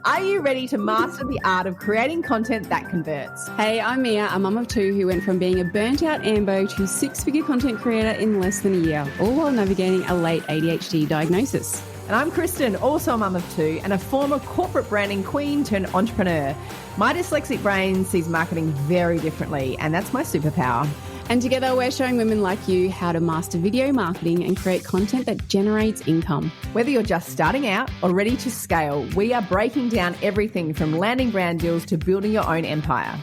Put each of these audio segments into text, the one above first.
Are you ready to master the art of creating content that converts? Hey, I'm Mia, a mum of two who went from being a burnt-out AMBO to six-figure content creator in less than a year, all while navigating a late ADHD diagnosis. And I'm Kristen, also a mum of two and a former corporate branding queen turned entrepreneur. My dyslexic brain sees marketing very differently, and that's my superpower. And together we're showing women like you how to master video marketing and create content that generates income. Whether you're just starting out or ready to scale, we are breaking down everything from landing brand deals to building your own empire.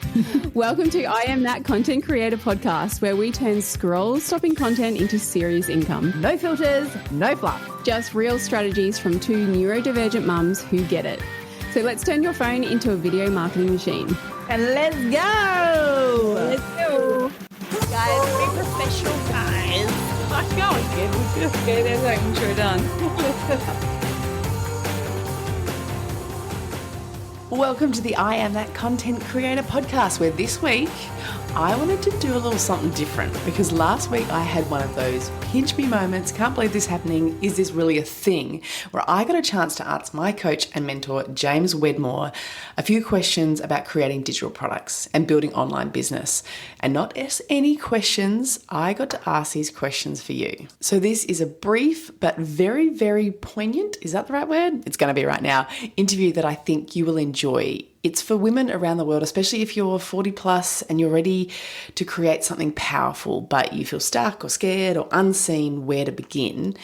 Welcome to I Am That Content Creator podcast, where we turn scroll-stopping content into serious income. No filters, no fluff. Just real strategies from two neurodivergent mums who get it. So let's turn your phone into a video marketing machine. And let's go! Let's go! Guys, be professional, guys. How's it going? Good. Okay, there's our intro done. Welcome to the I Am That Content Creator podcast, where this week I wanted to do a little something different because last week I had one of those pinch me moments, can't believe this happening, is this really a thing, where I got a chance to ask my coach and mentor, James Wedmore, a few questions about creating digital products and building online business. And not as any questions, I got to ask these questions for you. So this is a brief but very, very poignant, is that the right word? It's going to be right now, interview that I think you will enjoy. It's for women around the world, especially if you're 40 plus and you're ready to create something powerful, but you feel stuck or scared or unseen where to begin.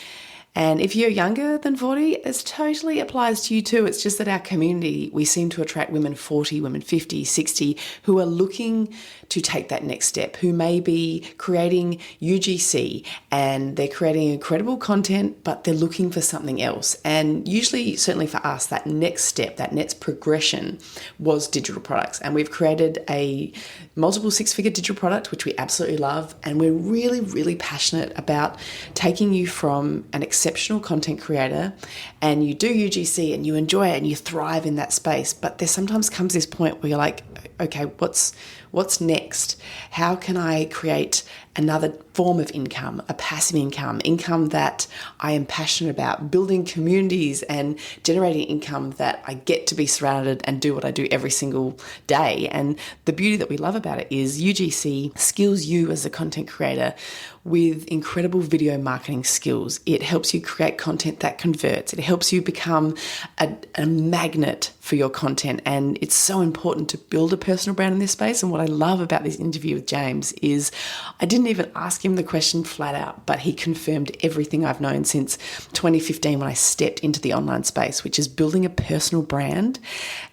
And if you're younger than 40, it totally applies to you too. It's just that our community, we seem to attract women 40, women 50, 60, who are looking to take that next step, who may be creating UGC and they're creating incredible content, but they're looking for something else. And usually, certainly for us, that next step, that next progression was digital products. And we've created a multiple six-figure digital product, which we absolutely love. And we're really, really passionate about taking you from an exceptional content creator and you do UGC and you enjoy it and you thrive in that space. But there sometimes comes this point where you're like, okay, what's next? How can I create another form of income, a passive income that I am passionate about, building communities and generating income that I get to be surrounded and do what I do every single day. And the beauty that we love about it is UGC skills you as a content creator with incredible video marketing skills. It helps you create content that converts. It helps you become a magnet for your content. And it's so important to build a personal brand in this space. And what I love about this interview with James is I didn't even ask him the question flat out, but he confirmed everything I've known since 2015 when I stepped into the online space, which is building a personal brand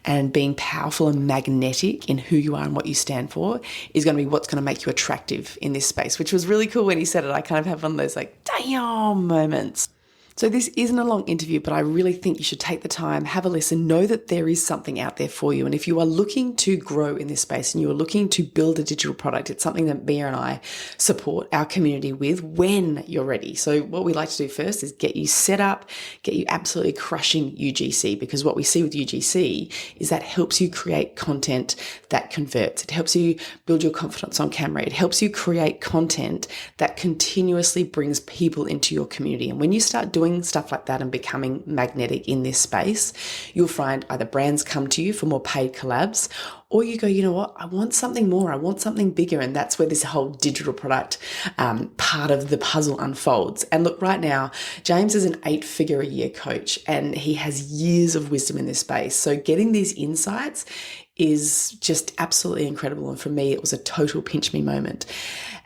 and being powerful and magnetic in who you are and what you stand for is going to be what's going to make you attractive in this space, which was really cool when he said it. I kind of have one of those like, damn moments. So this isn't a long interview, but I really think you should take the time, have a listen, know that there is something out there for you. And if you are looking to grow in this space and you are looking to build a digital product, it's something that Mia and I support our community with when you're ready. So what we like to do first is get you set up, get you absolutely crushing UGC, because what we see with UGC is that helps you create content that converts. It helps you build your confidence on camera. It helps you create content that continuously brings people into your community. And when you start doing stuff like that and becoming magnetic in this space, you'll find either brands come to you for more paid collabs, or you go, you know what, I want something more, I want something bigger. And that's where this whole digital product part of the puzzle unfolds. And look, right now, James is an 8-figure a year coach and he has years of wisdom in this space. So getting these insights is just absolutely incredible. And for me, it was a total pinch me moment.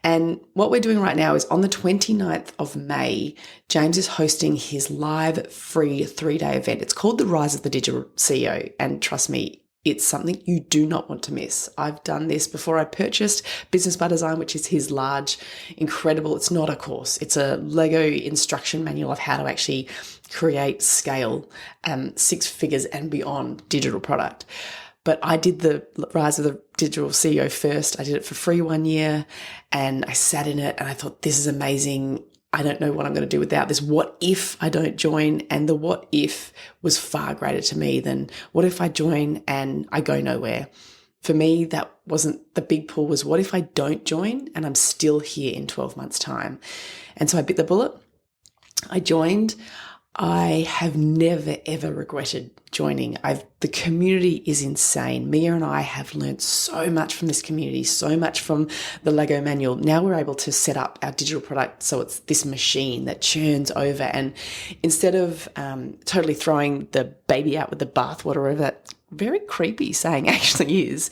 And what we're doing right now is on the 29th of May, James is hosting his live free 3-day event. It's called the Rise of the Digital CEO. And trust me, it's something you do not want to miss. I've done this before. I purchased Business by Design, which is his large, incredible, it's not a course, it's a Lego instruction manual of how to actually create, scale, 6 figures and beyond digital product. But I did the Rise of the Digital CEO first. I did it for free 1 year and I sat in it and I thought, this is amazing. I don't know what I'm going to do without this. What if I don't join? And the what if was far greater to me than what if I join and I go nowhere. For me, that wasn't the big pull, was what if I don't join and I'm still here in 12 months time? And so I bit the bullet. I joined. I have never, ever regretted joining. The community is insane. Mia and I have learned so much from this community, so much from the Lego manual. Now we're able to set up our digital product so it's this machine that churns over. And instead of totally throwing the baby out with the bathwater, whatever that very creepy saying actually is,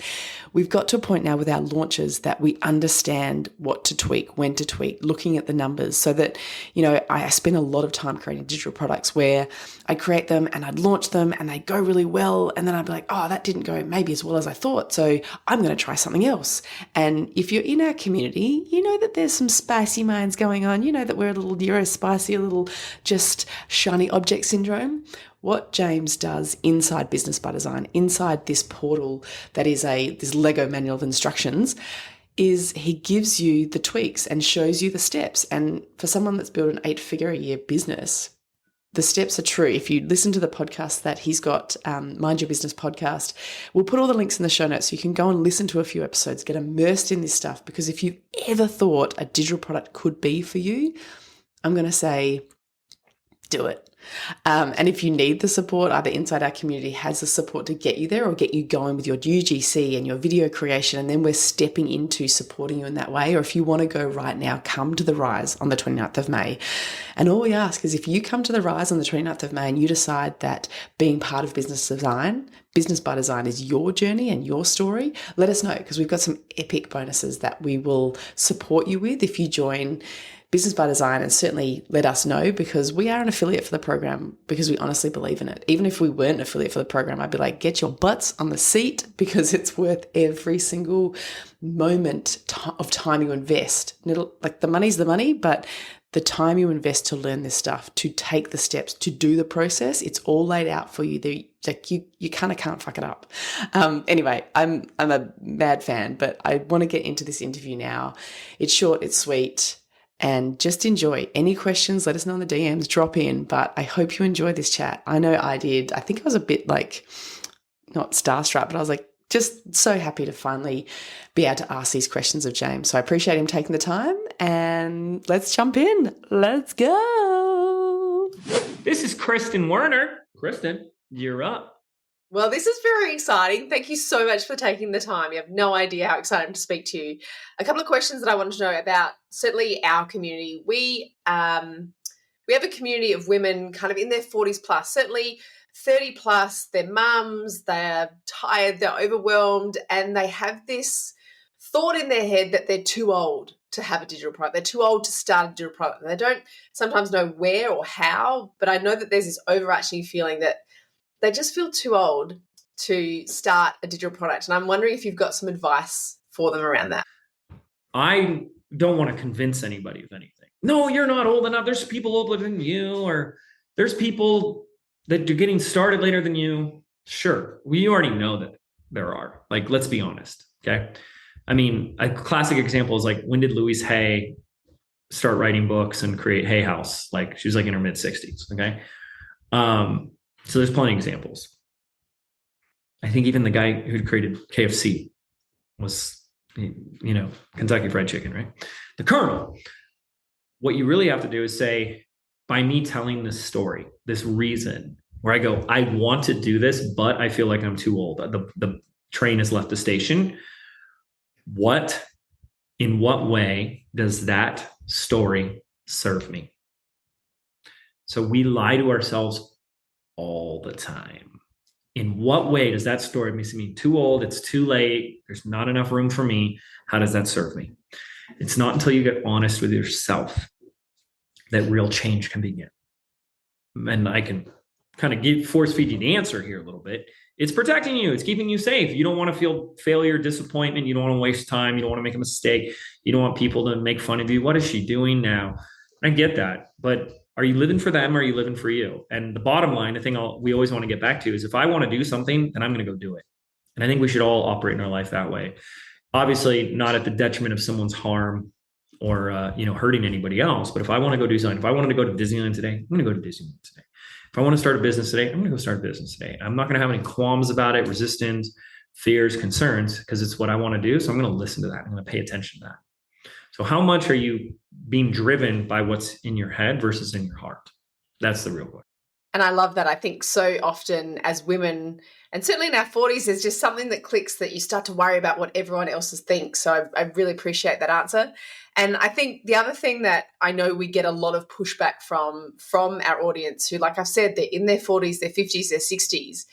we've got to a point now with our launches that we understand what to tweak, when to tweak, looking at the numbers so that, I spend a lot of time creating digital products where I create them and I'd launch them and they go really well. And then I'd be like, oh, that didn't go maybe as well as I thought. So I'm going to try something else. And if you're in our community, you know that there's some spicy minds going on. You know that we're a little neurospicy, a little just shiny object syndrome. What James does inside Business by Design, inside this portal that is this Lego manual of instructions, is he gives you the tweaks and shows you the steps. And for someone that's built an 8-figure a year business, the steps are true. If you listen to the podcast that he's got, Mind Your Business podcast, we'll put all the links in the show notes so you can go and listen to a few episodes, get immersed in this stuff. Because if you've ever thought a digital product could be for you, I'm going to say, do it. And if you need the support, either inside our community has the support to get you there or get you going with your UGC and your video creation, and then we're stepping into supporting you in that way. Or if you want to go right now, come to the Rise on the 29th of May. And all we ask is if you come to the Rise on the 29th of May and you decide that being part of Business by Design is your journey and your story, let us know, because we've got some epic bonuses that we will support you with if you join Business by Design, and certainly let us know, because we are an affiliate for the program because we honestly believe in it. Even if we weren't an affiliate for the program, I'd be like, get your butts on the seat, because it's worth every single moment of time you invest. Like the money's the money, but the time you invest to learn this stuff, to take the steps, to do the process, it's all laid out for you. You kind of can't fuck it up. Anyway, I'm a mad fan, but I want to get into this interview now. It's short, it's sweet. And just enjoy. Any questions, let us know in the DMs, drop in. But I hope you enjoy this chat. I know I did. I think I was a bit not starstruck, but I was just so happy to finally be able to ask these questions of James. So I appreciate him taking the time, and let's jump in. Let's go. This is Kristen Werner. Kristen, you're up. Well, this is very exciting. Thank you so much for taking the time. You have no idea how excited I'm to speak to you. A couple of questions that I wanted to know about, certainly our community. We have a community of women kind of in their 40s plus, certainly 30 plus. They're mums, they're tired, they're overwhelmed, and they have this thought in their head that they're too old to have a digital product. They're too old to start a digital product. They don't sometimes know where or how, but I know that there's this overarching feeling that they just feel too old to start a digital product. And I'm wondering if you've got some advice for them around that. I don't want to convince anybody of anything. No, you're not old enough. There's people older than you, or there's people that are getting started later than you. Sure. We already know that there are. Let's be honest. Okay. I mean, a classic example is when did Louise Hay start writing books and create Hay House? She was in her mid 60s. Okay. So there's plenty of examples. I think even the guy who created KFC was, Kentucky Fried Chicken, right? The Colonel. What you really have to do is say, by me telling this story, this reason, where I go, I want to do this, but I feel like I'm too old. The train has left the station. In what way does that story serve me? So we lie to ourselves all the time. In what way does that story make me too old? It's too late. There's not enough room for me. How does that serve me? It's not until you get honest with yourself that real change can begin. And I can kind of force feed you the answer here a little bit. It's protecting you. It's keeping you safe. You don't want to feel failure, disappointment. You don't want to waste time. You don't want to make a mistake. You don't want people to make fun of you. What is she doing now? I get that. But are you living for them or are you living for you? And the bottom line, the thing we always want to get back to is if I want to do something, then I'm going to go do it. And I think we should all operate in our life that way. Obviously, not at the detriment of someone's harm or hurting anybody else. But if I want to go do something, if I wanted to go to Disneyland today, I'm going to go to Disneyland today. If I want to start a business today, I'm going to go start a business today. I'm not going to have any qualms about it, resistance, fears, concerns, because it's what I want to do. So I'm going to listen to that. I'm going to pay attention to that. So how much are you being driven by what's in your head versus in your heart? That's the real question. And I love that. I think so often as women, and certainly in our 40s, there's just something that clicks that you start to worry about what everyone else thinks. So I really appreciate that answer. And I think the other thing that I know we get a lot of pushback from our audience who, like I've said, they're in their 40s, their 50s, their 60s,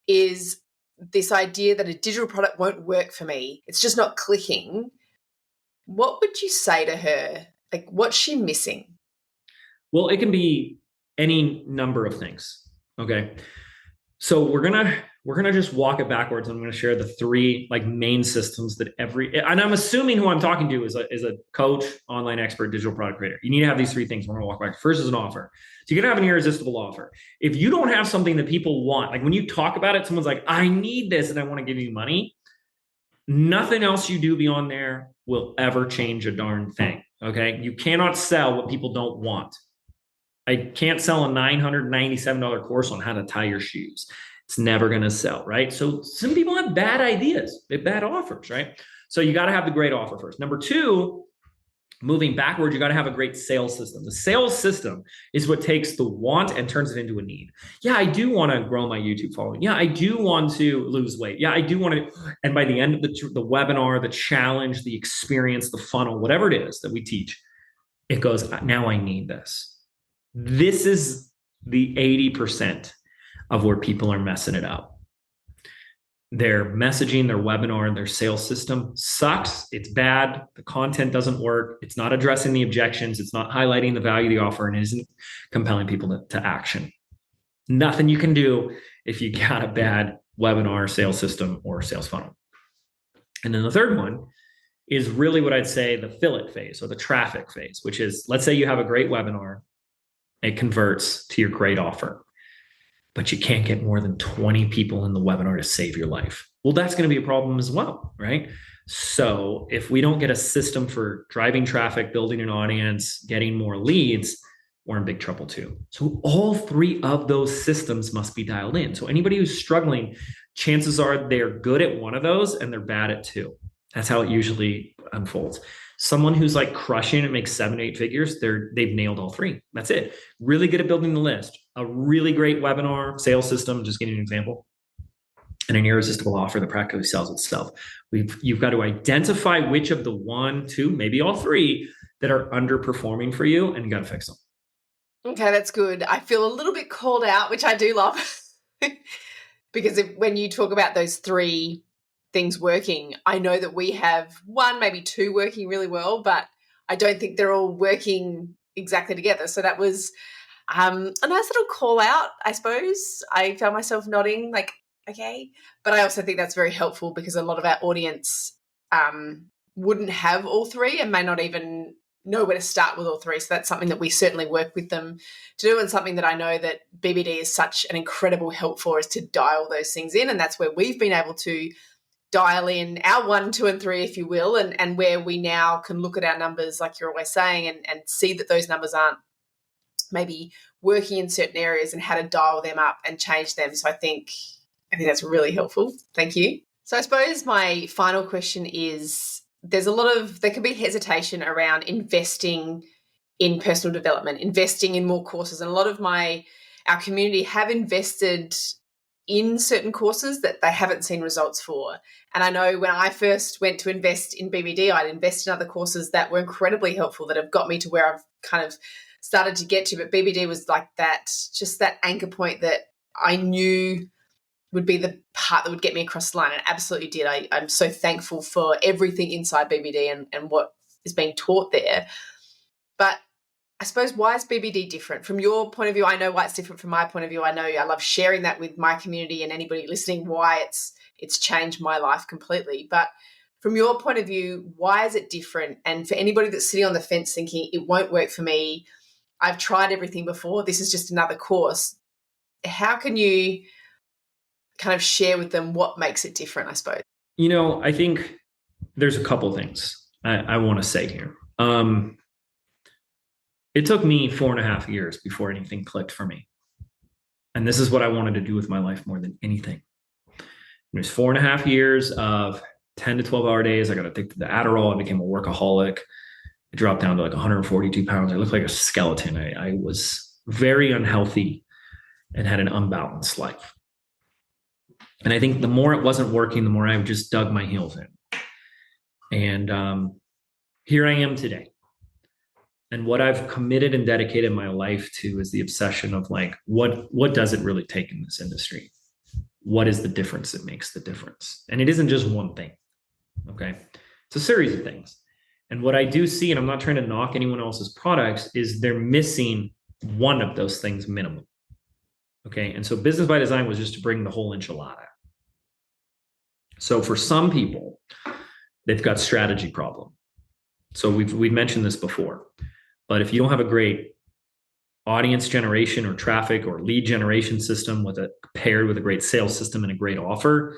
is this idea that a digital product won't work for me. It's just not clicking. What would you say to her? Like, what's she missing? Well, it can be any number of things. Okay. So we're gonna just walk it backwards. I'm gonna share the three like main systems that and I'm assuming who I'm talking to is a coach, online expert, digital product creator. You need to have these three things. We're gonna walk back. First is an offer. So you're gonna have an irresistible offer. If you don't have something that people want, like when you talk about it, someone's like, I need this and I want to give you money. Nothing else you do beyond there will ever change a darn thing. Okay. You cannot sell what people don't want. I can't sell a $997 course on how to tie your shoes. It's never going to sell, right? So some people have bad ideas. They have bad offers, right? So you got to have the great offer first. Number two, moving backward, you got to have a great sales system. The sales system is what takes the want and turns it into a need. Yeah, I do want to grow my YouTube following. Yeah, I do want to lose weight. Yeah, I do want to. And by the end of the webinar, the challenge, the experience, the funnel, whatever it is that we teach, it goes, now I need this. This is the 80% of where people are messing it up. Their messaging, their webinar, their sales system sucks. It's bad. The content doesn't work. It's not addressing the objections. It's not highlighting the value of the offer, and it isn't compelling people to action. Nothing you can do if you got a bad webinar, sales system, or sales funnel. And then the third one is really what I'd say the fill it phase or the traffic phase, which is, let's say you have a great webinar. It converts to your great offer, but you can't get more than 20 people in the webinar to save your life. Well, that's going to be a problem as well, right? So if we don't get a system for driving traffic, building an audience, getting more leads, we're in big trouble too. So all three of those systems must be dialed in. So anybody who's struggling, chances are they're good at one of those and they're bad at two. That's how it usually unfolds. Someone who's like crushing and makes 7 to 8 figures, they've nailed all three. That's it. Really good at building the list. A really great webinar, sales system, just giving an example, and an irresistible offer that practically sells itself. You've got to identify which of the 1, 2, maybe all three that are underperforming for you, and you got to fix them. Okay, that's good. I feel a little bit called out, which I do love, because when you talk about those three things working, I know that we have 1, maybe 2 working really well, but I don't think they're all working exactly together. So that was a nice little call out, I suppose. I found myself nodding like, okay. But I also think that's very helpful because a lot of our audience wouldn't have all three and may not even know where to start with all three. So that's something that we certainly work with them to do, and something that I know that BBD is such an incredible help for, is to dial those things in. And that's where we've been able to dial in our 1, 2, and 3, if you will, and where we now can look at our numbers, like you're always saying, and see that those numbers aren't maybe working in certain areas and how to dial them up and change them. So I think that's really helpful. Thank you. So I suppose my final question is, there can be hesitation around investing in personal development, investing in more courses. And a lot of our community have invested in certain courses that they haven't seen results for. And I know when I first went to invest in BBD, I'd invest in other courses that were incredibly helpful, that have got me to where I've kind of started to get to. But BBD was like that, just that anchor point that I knew would be the part that would get me across the line. And it absolutely did. I'm so thankful for everything inside BBD and what is being taught there. But I suppose, why is BBD different? From your point of view, I know why it's different from my point of view. I know I love sharing that with my community and anybody listening, why it's changed my life completely. But from your point of view, why is it different? And for anybody that's sitting on the fence thinking, it won't work for me, I've tried everything before, this is just another course, how can you kind of share with them what makes it different, I suppose? I think there's a couple things I want to say here. It took me 4.5 years before anything clicked for me. And this is what I wanted to do with my life more than anything. It was 4.5 years of 10 to 12 hour days. I got addicted to Adderall. I became a workaholic. I dropped down to like 142 pounds. I looked like a skeleton. I was very unhealthy and had an unbalanced life. And I think the more it wasn't working, the more I just dug my heels in. And here I am today. And what I've committed and dedicated my life to is the obsession of like, what does it really take in this industry? What is the difference that makes the difference? And it isn't just one thing, okay? It's a series of things. And what I do see, and I'm not trying to knock anyone else's products, is they're missing one of those things minimum, okay? And so Business by Design was just to bring the whole enchilada. So for some people, they've got strategy problem. So we've mentioned this before, but if you don't have a great audience generation or traffic or lead generation system paired with a great sales system and a great offer,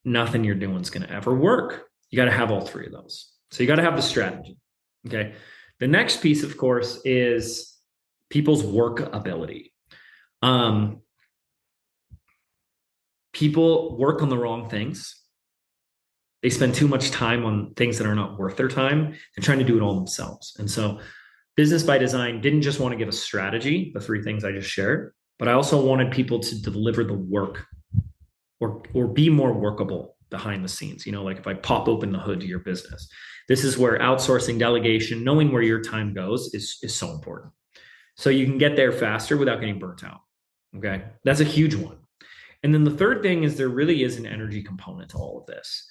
nothing you're doing is going to ever work. You got to have all three of those. So you got to have the strategy. Okay. The next piece, of course, is people's work ability. People work on the wrong things. They spend too much time on things that are not worth their time and trying to do it all themselves. And so Business by Design didn't just want to give a strategy, the three things I just shared, but I also wanted people to deliver the work or be more workable behind the scenes. You know, like if I pop open the hood to your business, this is where outsourcing, delegation, knowing where your time goes is so important. So you can get there faster without getting burnt out. Okay. That's a huge one. And then the third thing is there really is an energy component to all of this.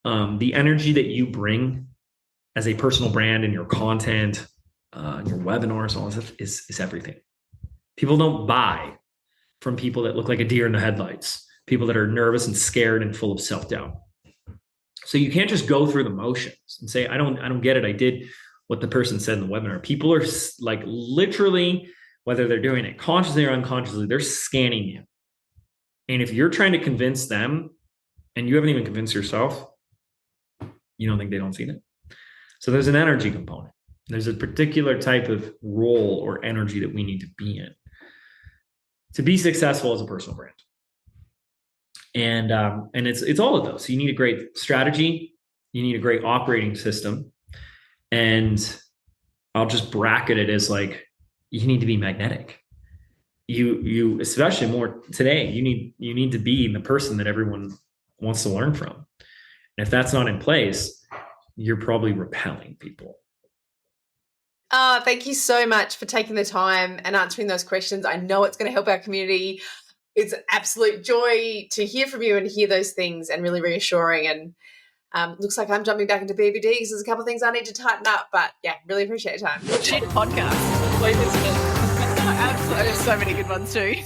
The energy that you bring as a personal brand in your content, your webinars, all this stuff is everything. People don't buy from people that look like a deer in the headlights, people that are nervous and scared and full of self-doubt. So you can't just go through the motions and say, I don't get it. I did what the person said in the webinar. People are like literally, whether they're doing it consciously or unconsciously, they're scanning you. And if you're trying to convince them and you haven't even convinced yourself, you don't think they don't see it. So there's an energy component. There's a particular type of role or energy that we need to be in to be successful as a personal brand. And it's all of those. So you need a great strategy, you need a great operating system, and I'll just bracket it as like you need to be magnetic. You especially more today, you need to be the person that everyone wants to learn from. And if that's not in place, you're probably repelling people. Thank you so much for taking the time and answering those questions. I know it's going to help our community. It's an absolute joy to hear from you and hear those things, and really reassuring. And looks like I'm jumping back into BBD because there's a couple of things I need to tighten up. But yeah, really appreciate your time. Shit podcast. Absolutely. There's so many good ones too.